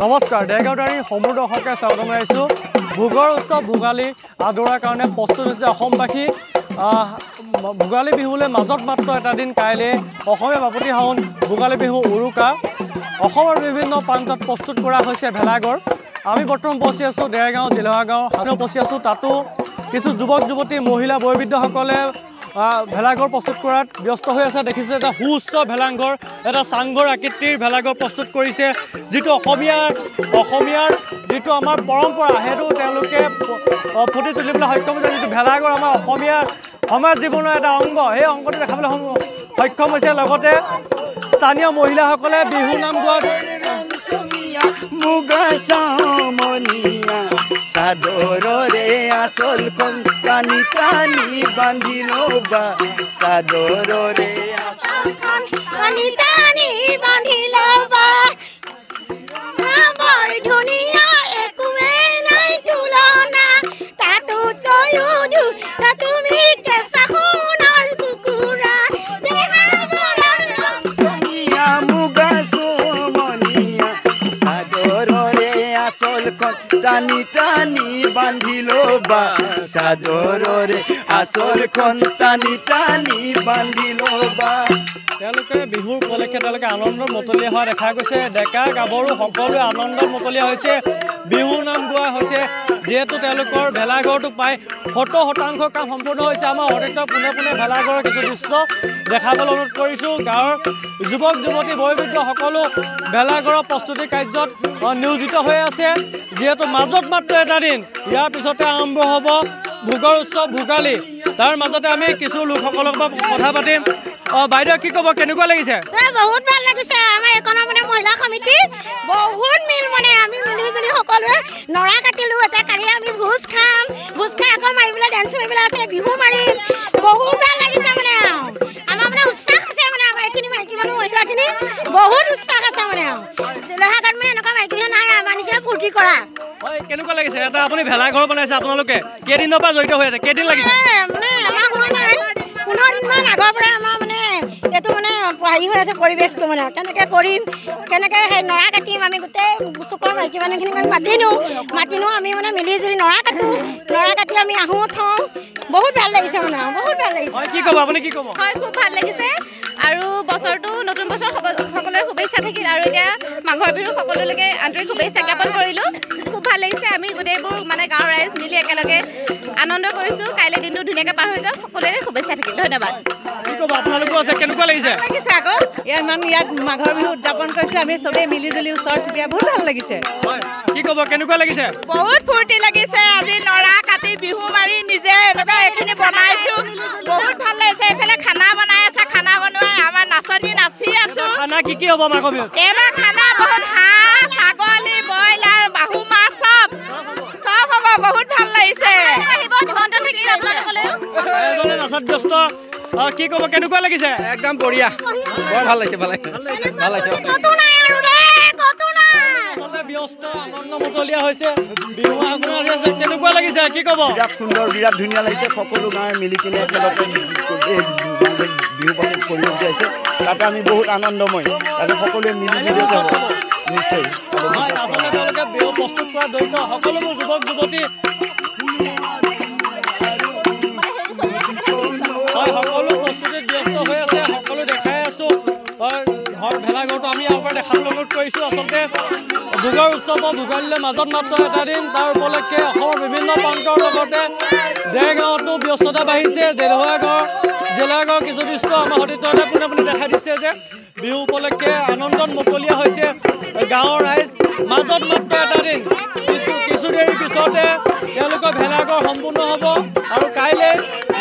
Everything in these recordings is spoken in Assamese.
নমস্কাৰ দেৰগাঁওতাৰী সমূহ দৰ্শকে স্বাগতম জনাইছোঁ। ভোগৰ উৎসৱ ভোগালী আদৰাৰ কাৰণে প্ৰস্তুত হৈছে অসমবাসী। ভোগালী বিহুলৈ মাজত মাত্ৰ এটা দিন কাইলৈ অসমীয়া বাপতি সাহোন ভোগালী বিহু উৰুকা। অসমৰ বিভিন্ন প্ৰান্তত প্ৰস্তুত কৰা হৈছে ভেলাঘৰ। আমি বৰ্তমান উপস্থিত আছোঁ দেৰগাঁও জিলহা গাঁও উপস্থিত আছোঁ। তাতো কিছু যুৱক যুৱতী মহিলা বয়োবৃদ্ধসকলে ভেলাঘৰ প্ৰস্তুত কৰাত ব্যস্ত হৈ আছে। দেখিছে এটা সুউচ্চ ভেলাঘৰ, এটা চাংঘৰ আকৃতিৰ ভেলাঘৰ প্ৰস্তুত কৰিছে। যিটো অসমীয়াৰ যিটো আমাৰ পৰম্পৰা সেইটো তেওঁলোকে ফুটি তুলিবলৈ সক্ষম হৈছে। যিটো ভেলাঘৰ আমাৰ অসমীয়া সমাজ জীৱনৰ এটা অংগ, সেই অংগটো দেখাবলৈ সক্ষম হৈছে। লগতে স্থানীয় মহিলাসকলে বিহু নাম গোৱাত মুগা চামনিয়া চাদৰৰে আচলখন টানি টানি বান্ধি ল'বা, চাদৰৰে আচলখন টানি টানি বান্ধি ল'বা। বৰ ধুনীয়া একোৱেই নাই তুলনা, তাতো তয়ো তুমি কেঁচা সোণৰ কুকুৰা। মুগা চামনিয়া চাদৰৰে আচলখন টানি টানি বান্ধি ল'বা, চাদৰৰে আচলখন টানি টানি বান্ধি ল'বা। তেওঁলোকে বিহুৰ উপলক্ষে তেওঁলোকে আনন্দত মতলীয়া হোৱা দেখা গৈছে। ডেকা গাভৰু সকলোৱে আনন্দত মতলীয়া হৈছে, বিহু নাম গোৱা হৈছে। যিহেতু তেওঁলোকৰ ভেলাঘৰটো প্ৰায় 70% কাম সম্পূৰ্ণ হৈছে। আমাৰ সতীৰ্থ পোনে পোনে ভেলাঘৰৰ কিছু দৃশ্য দেখাবলৈ অনুৰোধ কৰিছোঁ। গাঁৱৰ যুৱক যুৱতী বয়োবৃদ্ধ সকলো ভেলাঘৰৰ প্ৰস্তুতি কাৰ্যত নিয়োজিত হৈ আছে। যিহেতু মাজত মাত্ৰ এটা দিন, ইয়াৰ পিছতে আৰম্ভ হ'ব ভোগৰ উৎসৱ ভোগালী। তাৰ মাজতে আমি কিছু লোকসকলৰ পৰা কথা পাতিম। বাইদেউ কি ক'ব, কেনেকুৱা লাগিছে? বহুত ভাল লাগিছে। আমাৰ এইখনৰ মানে মহিলা সমিতি বহুত মিল, মানে আমি মিলি জুলি সকলোৱে নৰা কাটিলোঁ। এতিয়া কালি আমি ভোজ খাম, ভোজ খাই আকৌ মাৰিবলৈ ডেন্স মাৰিবলৈ আছে, বিহু মাৰিম। বহুত ভাল লাগিছে। মানে আমাৰ মানে উৎসাহ আছে, মানে আমাৰ এইখিনি মাইকী মানুহ মহিলাখিনি বহুত উৎসাহ আছে। মানে জিলাঘাটত মানে এনেকুৱা মাইকী নাই আমাৰ নিচিনা ফূৰ্তি কৰা। কেনেকুৱা লাগিছে? এটা আপুনি ভেলাঘৰ বনাইছে, আপোনালোকে কেইদিনৰ পৰা জড়িত হৈ আছে? কেইদিন লাগিছে? মানে আমাৰ হোৱা নাই, 15 দিনমান আগৰ পৰা আমাৰ মানে এইটো মানে হেৰি হৈ আছে পৰিৱেশটো। মানে কেনেকৈ কৰিম, কেনেকৈ সেই নৰা কাটিম, আমি গোটেই চুকৰ মাইকী মানুহখিনিক আমি মাতি নিওঁ। আমি মানে মিলি জুলি নৰা কাটোঁ, নৰা কাটি আমি আহোঁ থওঁ। বহুত ভাল লাগিছে, মানে বহুত ভাল লাগিছে। কি ক'ব আপুনি, কি ক'ব? হয়, খুব ভাল লাগিছে। আৰু বছৰটো নতুন বছৰ সকলোৰে শুভেচ্ছা থাকিল। আৰু এতিয়া মাঘৰ বিহু সকলোলৈকে আন্তৰিক শুভেচ্ছা জ্ঞাপন কৰিলোঁ। খুব ভাল লাগিছে। আমি গোটেইবোৰ মানে গাঁৱৰ ৰাইজ মিলি একেলগে আনন্দ কৰিছোঁ। কাইলৈ দিনটো ধুনীয়াকৈ পাৰ হৈ যাওক। সকলোৰে শুভেচ্ছা থাকিল। ধন্যবাদ। কি ক'ব আপোনালোকো আছে, কেনেকুৱা লাগিছে? লাগিছে আকৌ ইয়াত মাঘৰ বিহু উদযাপন কৰিছোঁ আমি চবেই মিলি জুলি, ওচৰ চুবুৰীয়া। বহুত ভাল লাগিছে। কি ক'ব, কেনেকুৱা লাগিছে? বহুত ফূৰ্তি লাগিছে। আজি নৰা কাটি বিহু মাৰি নিজে এনেকুৱা এইখিনি বনাইছোঁ। বহুত ভাল লাগিছে। এইফালে খানা বনাই আছে, খানা বনোৱাই আমাৰ নাচনী নাচি আছোঁ। খানা কি কি হ'ব মাঘৰ বিহুত? এইবাৰ খানা বহুত হাঁহ, ছাগলী, ব্ৰইলাৰ, বাহু মাছ চব হ'ব। বহুত ভাল লাগিছে। নাচাত ব্যস্ত। কি ক'ব, কেনেকুৱা লাগিছে? একদম বঢ়িয়া, বৰ ভাল লাগিছে, ভাল লাগিছে। ব্যস্ত আনন্দ মতলীয়া হৈছে, বিহু আগুন আছে। কেনেকুৱা লাগিছে, কি ক'ব? বিৰাট সুন্দৰ, বিৰাট ধুনীয়া লাগিছে। সকলো গাঁৱে মিলি কিনে একেলগে বিহু পালন কৰি উঠিছে। তাতে আমি বহুত আনন্দময়, তাতে সকলোৱে মিলি জুলি নিশ্চয় তেওঁলোকে বিহু প্ৰস্তুত কৰা জড়িত সকলোবোৰ যুৱক যুৱতী সকলো প্ৰস্তুতিত ব্যস্ত হৈ আছে। সকলো দেখাই আছোঁ। ভেলাঘৰটো আমি ইয়াৰ পৰা দেখাবলৈ অনুৰোধ কৰিছোঁ। আচলতে ভোগৰ উৎসৱ ভোগালীলৈ মাজত মাত্ৰ এটা দিন, তাৰ উপলক্ষে অসমৰ বিভিন্ন প্ৰান্তৰ লগতে দেৰগাঁৱতো ব্যস্ততা বাঢ়িছে। জিলহা গাঁৱৰ কিছু দৃশ্য আমাৰ সতীৰ্থতে পোনে পোনে দেখা দিছে যে বিহু উপলক্ষে আনন্দত মুকলীয়া হৈছে গাঁৱৰ ৰাইজ। মাজত মাত্ৰ এটা দিন, কিছু দেৰিৰ পিছতে তেওঁলোকৰ ভেলাঘৰ সম্পূৰ্ণ হ'ব। আৰু কাইলৈ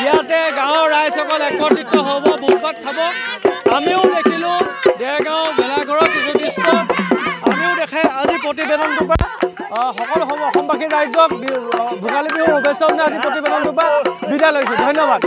ইয়াতে গাঁৱৰ ৰাইজসকল একত্ৰিত হ'ব, ভোজ ভাত খাব। আমিও দেখিলোঁ দেৰগাঁও ভেলাঘৰৰ কিছু দৃশ্য, আমিও দেখাই আজি প্ৰতিবেদনটোৰ পৰা সকলো অসমবাসী ৰাইজক ভোগালী বিহুৰ শুভেচ্ছা জনাই আজি প্ৰতিবেদনটোৰ পৰা বিদায় লৈছোঁ। ধন্যবাদ।